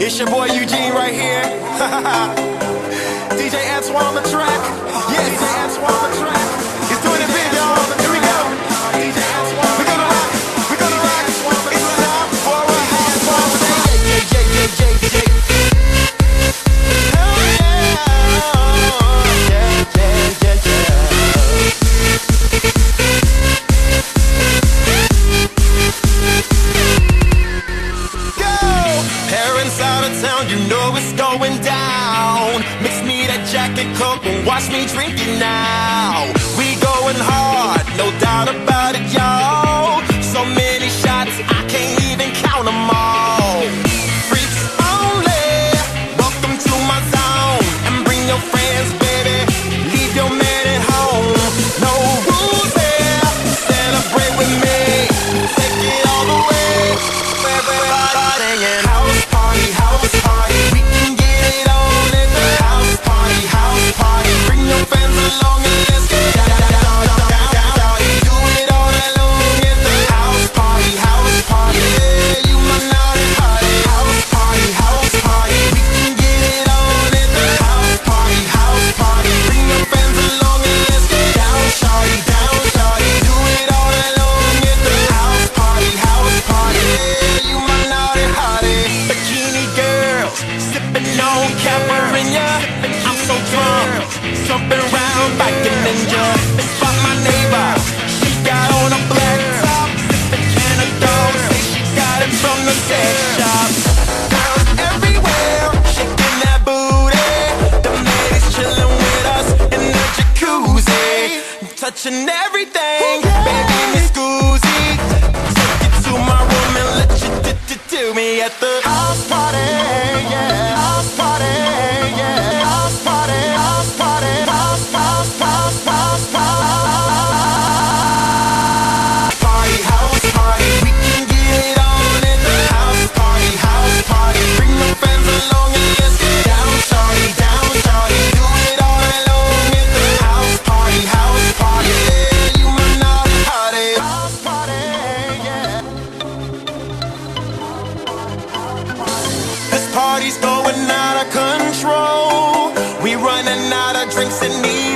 It's your boy Eugene right here. DJ Antoine on the track. Yes, DJ Antoine on the track. He's doing it big, y'all. Here we go. DJ Antoine. We're gonna rock. We're gonna rock. It's time for a house party. Yeah, yeah, yeah, yeah, yeah, yeah. Hell yeah. Yeah, yeah, yeah, yeah. Parents out of town, you know it's going down. Mix me that Jack and Coke and watch me drink it now. We going hard, no doubt about it, y'all. So many shots, I can't even count them all. Freaks only, welcome to my zone. And bring your friends, baby, leave your man at home. No rules here, celebrate with me. Take it all the way, everybody singing. House party, we can get it on at the house party. Bring your friends along and let's get down. Do it all night long at the house party. Yeah, you my naughty party. House party, we can get it on at the house party. Bring your friends along and let's get down, shawty. Do it all night long at the house party. Yeah, you my naughty party. Bikini girls, sipping on Caipirinha. I'm so drunk, jumping around like a ninja. Spot my neighbor, she got on a black top, sipping Canada. Say she got it from the sex shop. Girls everywhere, shaking that booty. The ladies chilling with us in the jacuzzi, touching everything, baby, Miss Guzzi. Take it to my room and let you do me at the house party, yeah. House party, yeah. House party, house party, house party. We can get it on at the house party. Bring your friends along and let's get down, shawty. Do it all night long at the house party. Yeah, you my naughty party. House party, yeah. This party's going out of control. We running out of drinks and need